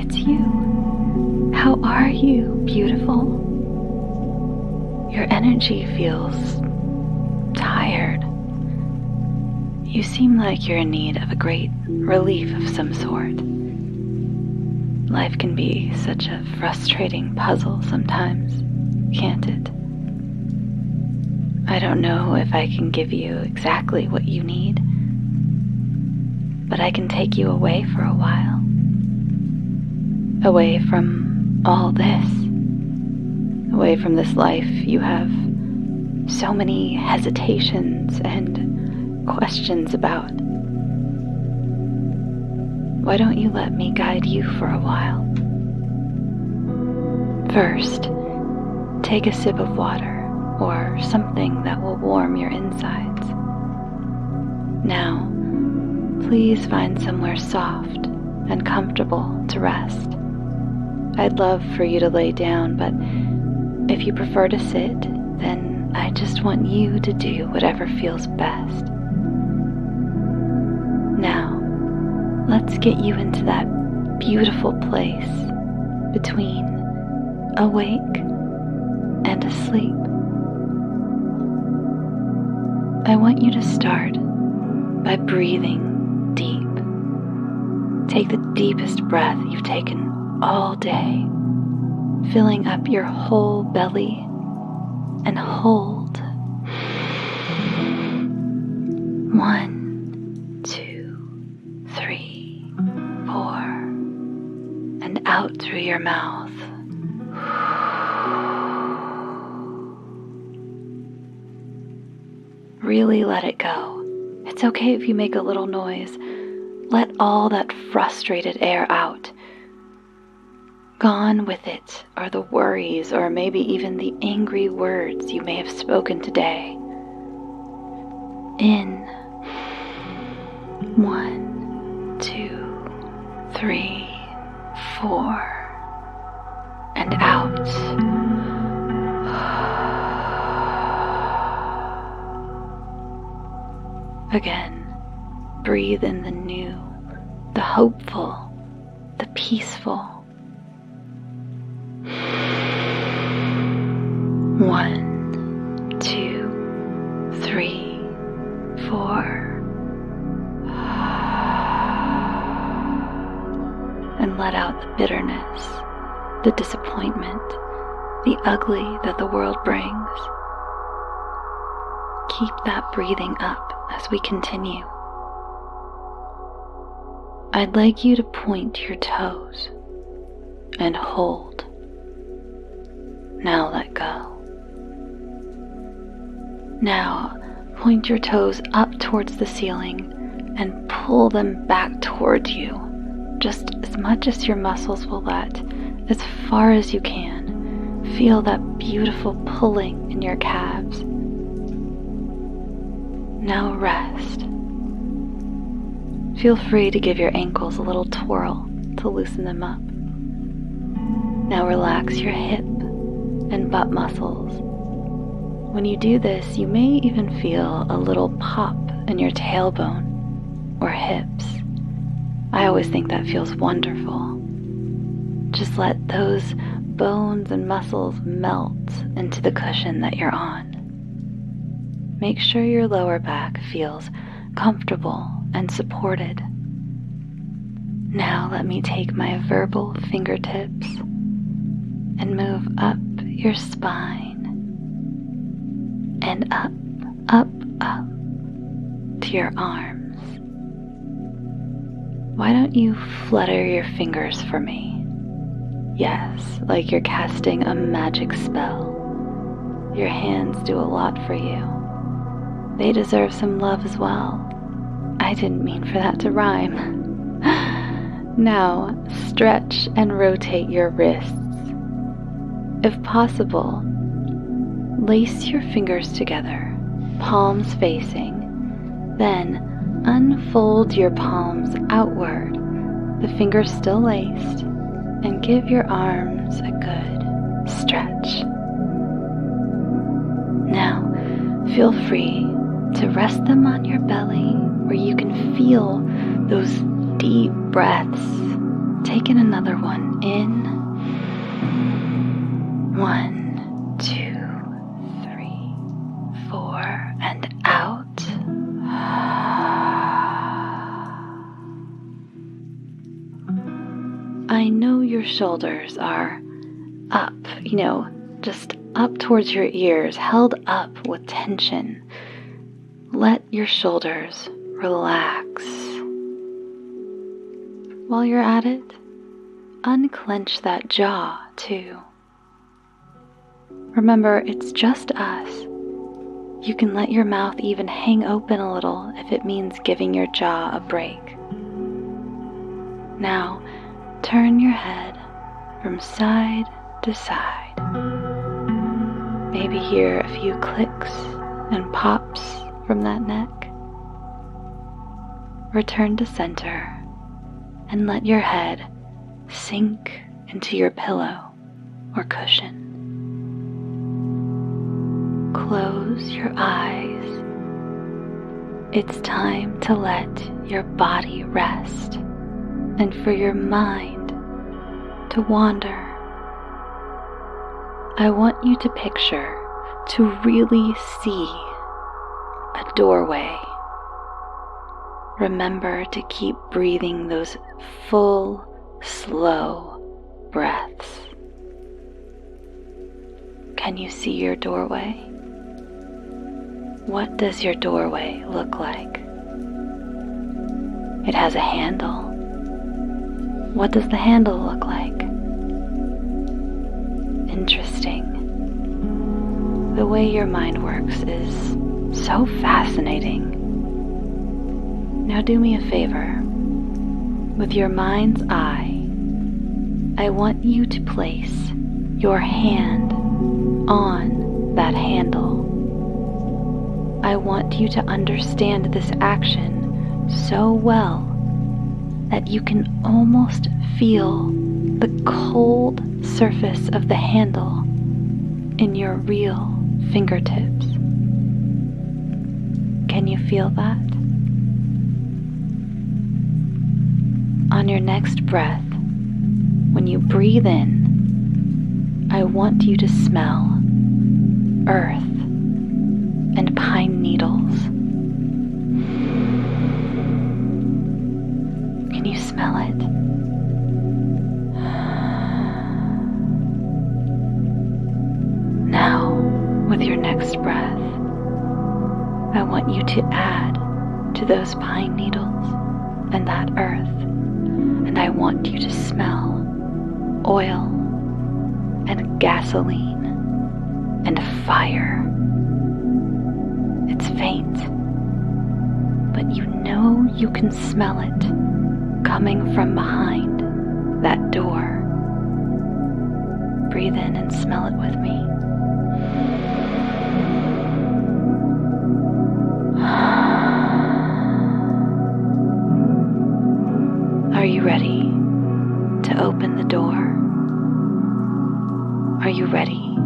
it's you. How are you, beautiful? Your energy feels tired. You seem like you're in need of a great relief of some sort. Life can be such a frustrating puzzle sometimes, can't it? I don't know if I can give you exactly what you need, but I can take you away for a while. Away from all this. Away from this life you have so many hesitations and questions about. Why don't you let me guide you for a while? First, take a sip of water or something that will warm your insides. Now, please find somewhere soft and comfortable to rest. I'd love for you to lay down, but if you prefer to sit, then I just want you to do whatever feels best. Now, let's get you into that beautiful place between awake and asleep. I want you to start by breathing deep. Take the deepest breath you've taken all day, filling up your whole belly, and hold. 1, 2, 3, 4, and out through your mouth. Really let it go. It's okay if you make a little noise. Let all that frustrated air out. Gone with it are the worries or maybe even the angry words you may have spoken today. In. 1, 2, 3, 4, and out. Again, breathe in the new, the hopeful, the peaceful. 1, 2, 3, 4. And let out the bitterness, the disappointment, the ugly that the world brings. Keep that breathing up as we continue. I'd like you to point your toes and hold. Now let go. Now point your toes up towards the ceiling and pull them back towards you, just as much as your muscles will let, as far as you can. Feel that beautiful pulling in your calves. Now rest. Feel free to give your ankles a little twirl to loosen them up. Now relax your hip and butt muscles. When you do this, you may even feel a little pop in your tailbone or hips. I always think that feels wonderful. Just let those bones and muscles melt into the cushion that you're on. Make sure your lower back feels comfortable and supported. Now let me take my verbal fingertips and move up your spine and up, up, up to your arms. Why don't you flutter your fingers for me? Yes, like you're casting a magic spell. Your hands do a lot for you. They deserve some love as well. I didn't mean for that to rhyme. Now, stretch and rotate your wrists. If possible, lace your fingers together, palms facing. Then, unfold your palms outward, the fingers still laced, and give your arms a good stretch. Now, feel free to rest them on your belly where you can feel those deep breaths Take in another one. In. 1, 2, 3, 4, and out. I know your shoulders are up, just up towards your ears, held up with tension. Let your shoulders relax. While you're at it, unclench that jaw too. Remember, it's just us. You can let your mouth even hang open a little if it means giving your jaw a break. Now, turn your head from side to side. Maybe hear a few clicks and pops from that neck. Return to center and let your head sink into your pillow or cushion. Close your eyes. It's time to let your body rest and for your mind to wander. I want you to picture, to really see a doorway. Remember to keep breathing those full, slow breaths. Can you see your doorway? What does your doorway look like? It has a handle. What does the handle look like? Interesting. The way your mind works is so fascinating. Now do me a favor. With your mind's eye, I want you to place your hand on that handle. I want you to understand this action so well that you can almost feel the cold surface of the handle in your real fingertips. Can you feel that? On your next breath, when you breathe in, I want you to smell earth and pine needles. Can you smell it? Now, with your next breath, I want you to add to those pine needles and that earth, and I want you to smell oil and gasoline and fire. It's faint, but you know you can smell it coming from behind that door. Breathe in and smell it with me. Are you ready to open the door? Are you ready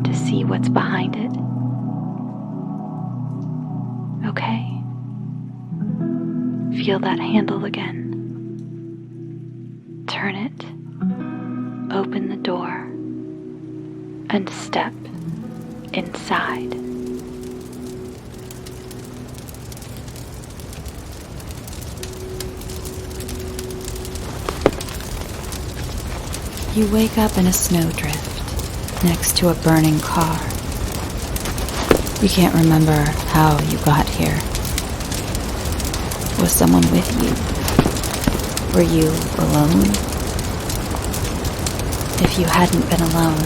to see what's behind it? Okay. Feel that handle again. Turn it, open the door, and step inside. You wake up in a snowdrift next to a burning car. You can't remember how you got here. Was someone with you? Were you alone? If you hadn't been alone,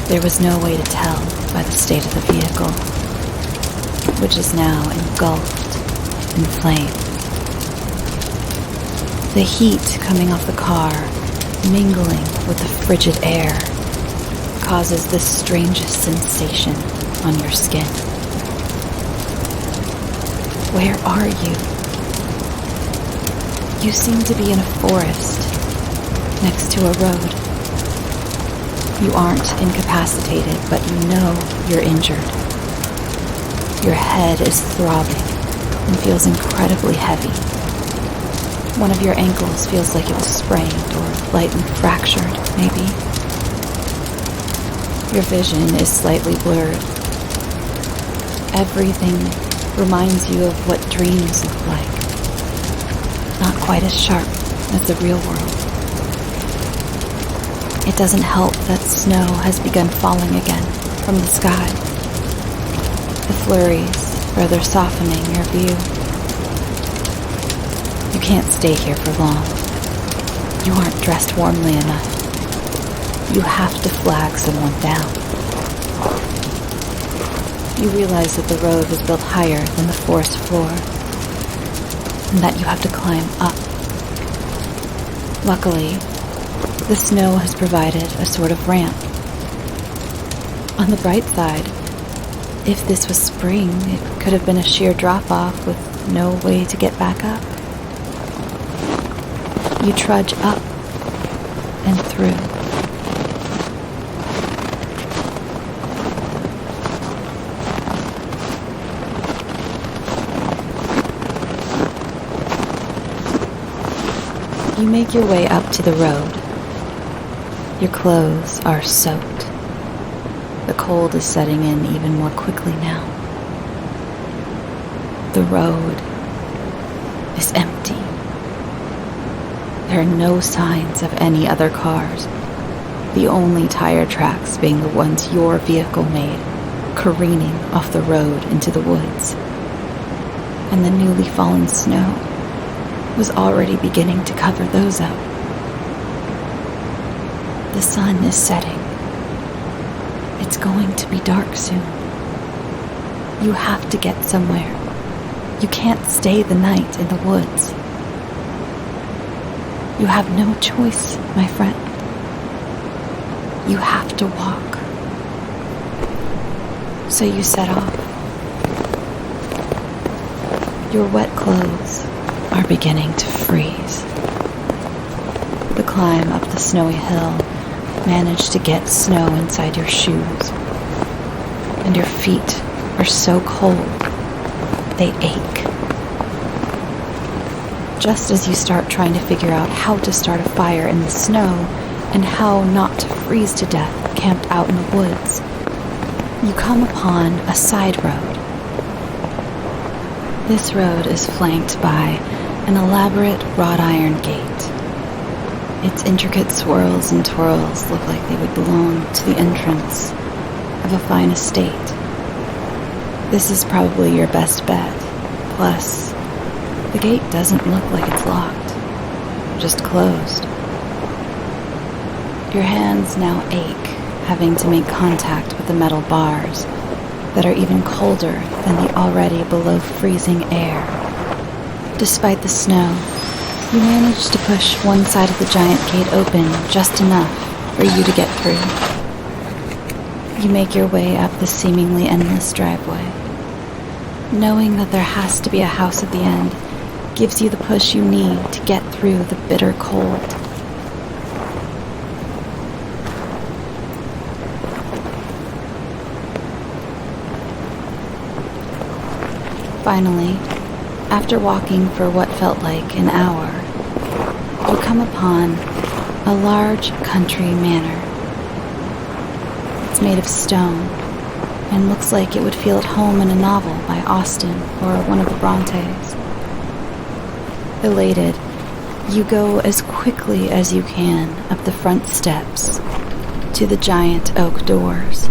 there was no way to tell by the state of the vehicle, which is now engulfed in flames. The heat coming off the car, mingling with the frigid air, causes the strangest sensation on your skin. Where are you? You seem to be in a forest, next to a road. You aren't incapacitated, but you know you're injured. Your head is throbbing and feels incredibly heavy. One of your ankles feels like it was sprained or lightly fractured, maybe. Your vision is slightly blurred. Everything reminds you of what dreams look like. Not quite as sharp as the real world. It doesn't help that snow has begun falling again from the sky. The flurries further softening your view. You can't stay here for long. You aren't dressed warmly enough. You have to flag someone down. You realize that the road was built higher than the forest floor, and that you have to climb up. Luckily, the snow has provided a sort of ramp. On the bright side, if this was spring, it could have been a sheer drop-off with no way to get back up. You trudge up and through. You make your way up to the road. Your clothes are soaked. The cold is setting in even more quickly now. The road is empty. There are no signs of any other cars, the only tire tracks being the ones your vehicle made, careening off the road into the woods. And the newly fallen snow was already beginning to cover those up. The sun is setting. It's going to be dark soon. You have to get somewhere. You can't stay the night in the woods. You have no choice, my friend. You have to walk. So you set off. Your wet clothes are beginning to freeze. The climb up the snowy hill managed to get snow inside your shoes, and your feet are so cold they ache. Just as you start trying to figure out how to start a fire in the snow and how not to freeze to death camped out in the woods, you come upon a side road. This road is flanked by an elaborate wrought iron gate. Its intricate swirls and twirls look like they would belong to the entrance of a fine estate. This is probably your best bet. Plus, the gate doesn't look like it's locked, just closed. Your hands now ache, having to make contact with the metal bars that are even colder than the already below freezing air. Despite the snow, you manage to push one side of the giant gate open just enough for you to get through. You make your way up the seemingly endless driveway. Knowing that there has to be a house at the end gives you the push you need to get through the bitter cold. Finally, after walking for what felt like an hour, you come upon a large country manor. It's made of stone and looks like it would feel at home in a novel by Austen or one of the Brontes. Elated, you go as quickly as you can up the front steps to the giant oak doors.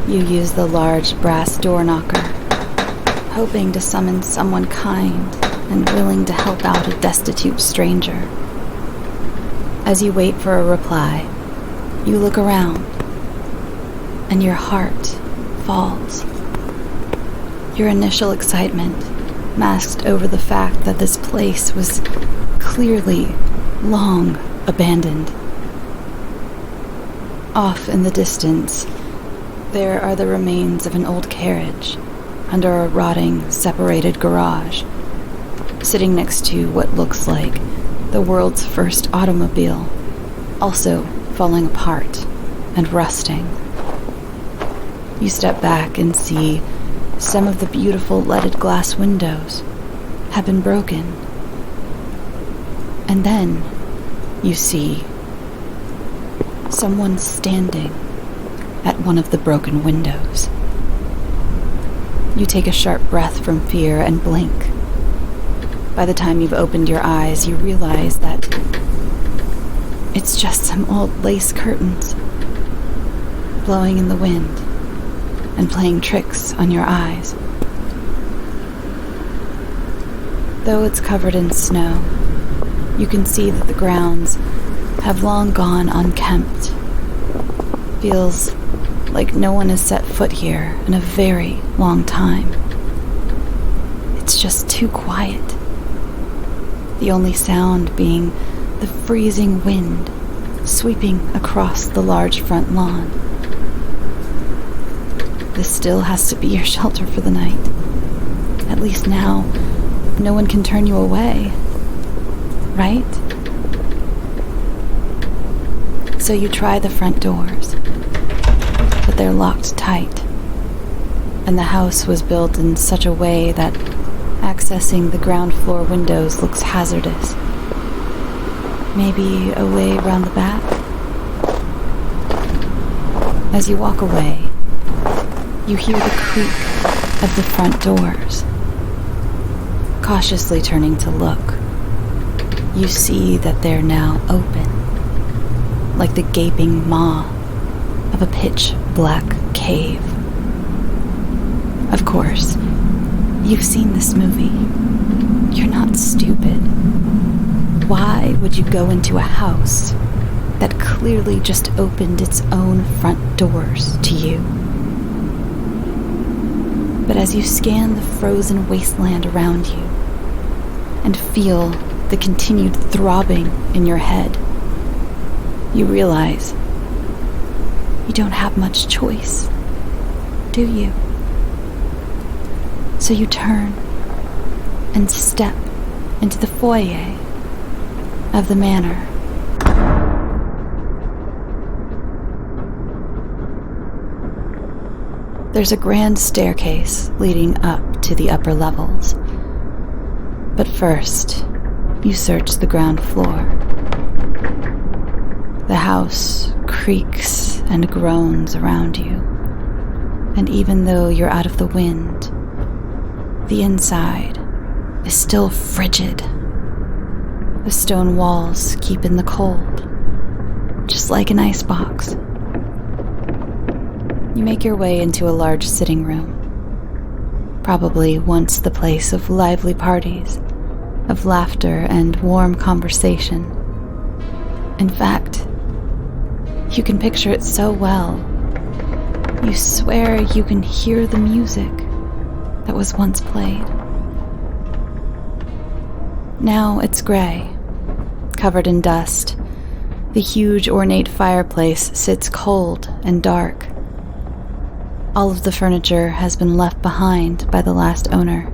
You use the large brass door knocker, hoping to summon someone kind and willing to help out a destitute stranger. As you wait for a reply, you look around, and your heart falls. Your initial excitement masked over the fact that this place was clearly long abandoned. Off in the distance, there are the remains of an old carriage under a rotting, separated garage, sitting next to what looks like the world's first automobile, also falling apart and rusting. You step back and see some of the beautiful leaded glass windows have been broken, And then you see someone standing at one of the broken windows. You take a sharp breath from fear and blink. By the time you've opened your eyes, you realize that it's just some old lace curtains blowing in the wind and playing tricks on your eyes. Though it's covered in snow, you can see that the grounds have long gone unkempt. Feels like no one has set foot here in a very long time. It's just too quiet. The only sound being the freezing wind sweeping across the large front lawn. This still has to be your shelter for the night. At least now, no one can turn you away, right? So you try the front doors, but they're locked tight. And the house was built in such a way that accessing the ground floor windows looks hazardous. Maybe a way around the back? As you walk away, you hear the creak of the front doors. Cautiously turning to look, you see that they're now open, like the gaping maw of a pitch-black cave. Of course, you've seen this movie. You're not stupid. Why would you go into a house that clearly just opened its own front doors to you? But as you scan the frozen wasteland around you and feel the continued throbbing in your head, you realize you don't have much choice, do you? So you turn and step into the foyer of the manor. There's a grand staircase leading up to the upper levels. But first, you search the ground floor. The house creaks and groans around you, and even though you're out of the wind, the inside is still frigid. The stone walls keep in the cold, just like an icebox. You make your way into a large sitting room, probably once the place of lively parties, of laughter and warm conversation. In fact, you can picture it so well. You swear you can hear the music that was once played. Now it's gray, covered in dust. The huge ornate fireplace sits cold and dark. All of the furniture has been left behind by the last owner,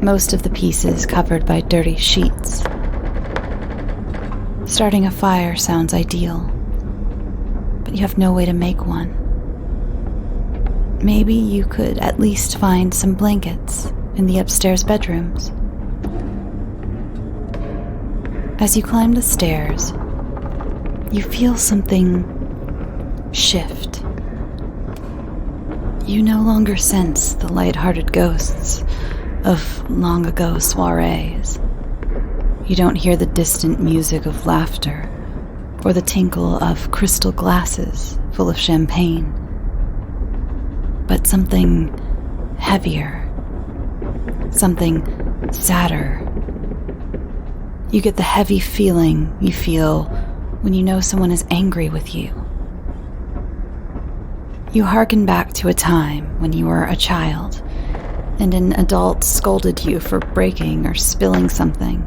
most of the pieces covered by dirty sheets. Starting a fire sounds ideal, but you have no way to make one. Maybe you could at least find some blankets in the upstairs bedrooms. As you climb the stairs, you feel something shift. You no longer sense the light-hearted ghosts of long-ago soirees. You don't hear the distant music of laughter or the tinkle of crystal glasses full of champagne, but something heavier, something sadder. You get the heavy feeling you feel when you know someone is angry with you. You hearken back to a time when you were a child and an adult scolded you for breaking or spilling something,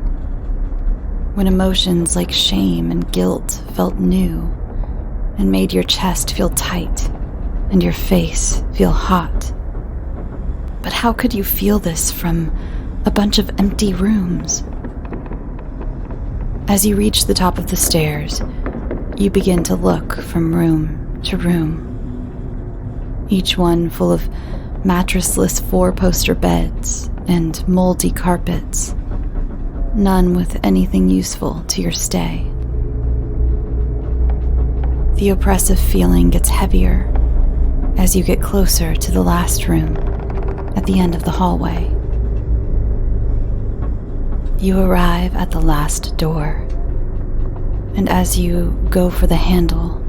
when emotions like shame and guilt felt new and made your chest feel tight and your face feel hot. But how could you feel this from a bunch of empty rooms? As you reach the top of the stairs, you begin to look from room to room, each one full of mattressless four-poster beds and moldy carpets, none with anything useful to your stay. The oppressive feeling gets heavier as you get closer to the last room at the end of the hallway. You arrive at the last door, and as you go for the handle,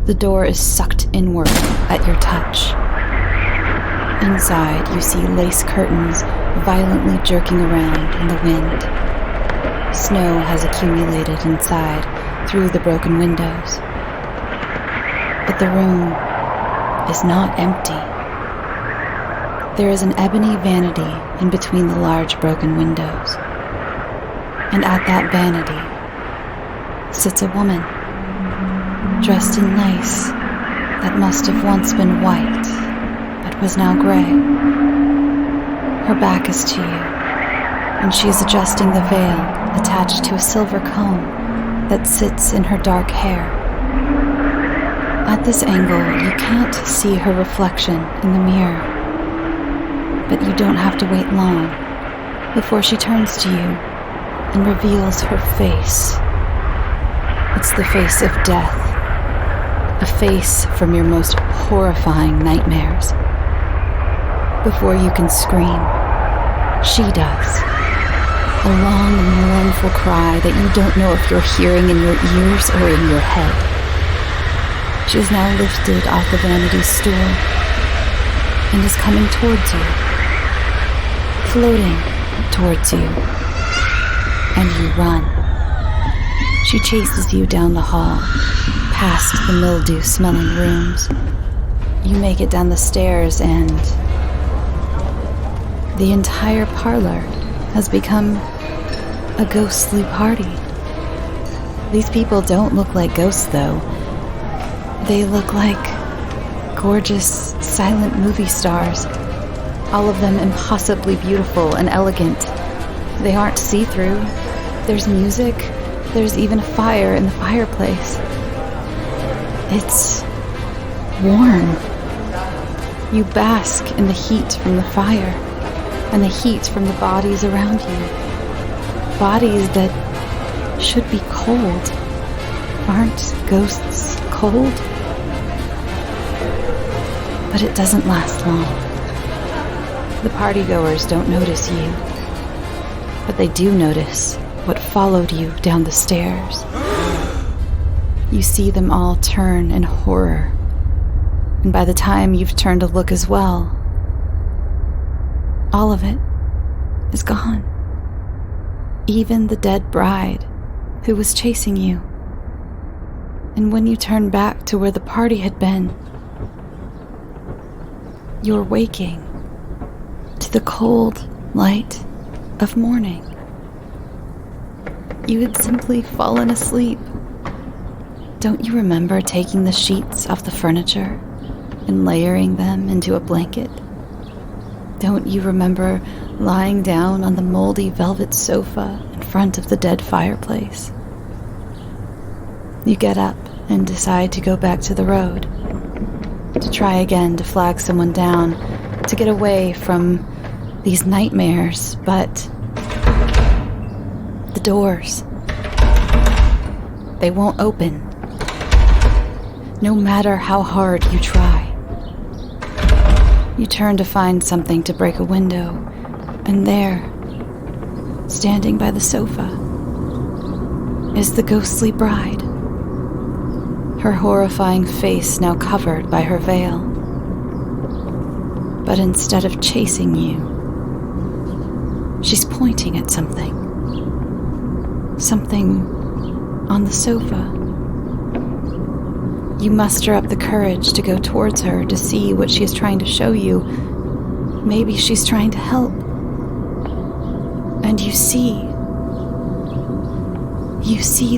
the door is sucked inward at your touch. Inside, you see lace curtains violently jerking around in the wind. Snow has accumulated inside through the broken windows. But the room is not empty. There is an ebony vanity in between the large broken windows. And at that vanity sits a woman, dressed in lace that must have once been white, but was now gray. Her back is to you, and she is adjusting the veil attached to a silver comb that sits in her dark hair. At this angle, you can't see her reflection in the mirror, but you don't have to wait long before she turns to you and reveals her face. It's the face of death, a face from your most horrifying nightmares. Before you can scream, she does. A long, mournful cry that you don't know if you're hearing in your ears or in your head. She is now lifted off the vanity stool and is coming towards you, floating towards you, and you run. She chases you down the hall, past the mildew-smelling rooms. You make it down the stairs, and the entire parlor has become a ghostly party. These people don't look like ghosts, though. They look like gorgeous, silent movie stars, all of them impossibly beautiful and elegant. They aren't see-through. There's music. There's even a fire in the fireplace. It's warm. You bask in the heat from the fire and the heat from the bodies around you. Bodies that should be cold. Aren't ghosts cold? But it doesn't last long. The partygoers don't notice you, but they do notice what followed you down the stairs. You see them all turn in horror, and by the time you've turned to look as well, all of it is gone. Even the dead bride who was chasing you. And when you turn back to where the party had been, you're waking to the cold light of morning. You had simply fallen asleep. Don't you remember taking the sheets off the furniture and layering them into a blanket? Don't you remember lying down on the moldy velvet sofa in front of the dead fireplace? You get up and decide to go back to the road, to try again to flag someone down, to get away from these nightmares, but the doors, they won't open, no matter how hard you try. You turn to find something to break a window, and there, standing by the sofa, is the ghostly bride, her horrifying face now covered by her veil. But instead of chasing you, she's pointing at something on the sofa. You muster up the courage to go towards her to see what she is trying to show you. Maybe she's trying to help. And you see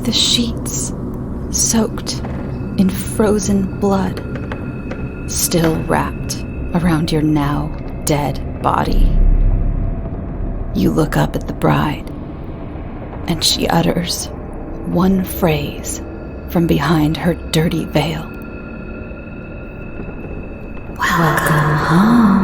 the sheets soaked in frozen blood, still wrapped around your now dead body. You look up at the bride, and she utters one phrase from behind her dirty veil. Welcome home.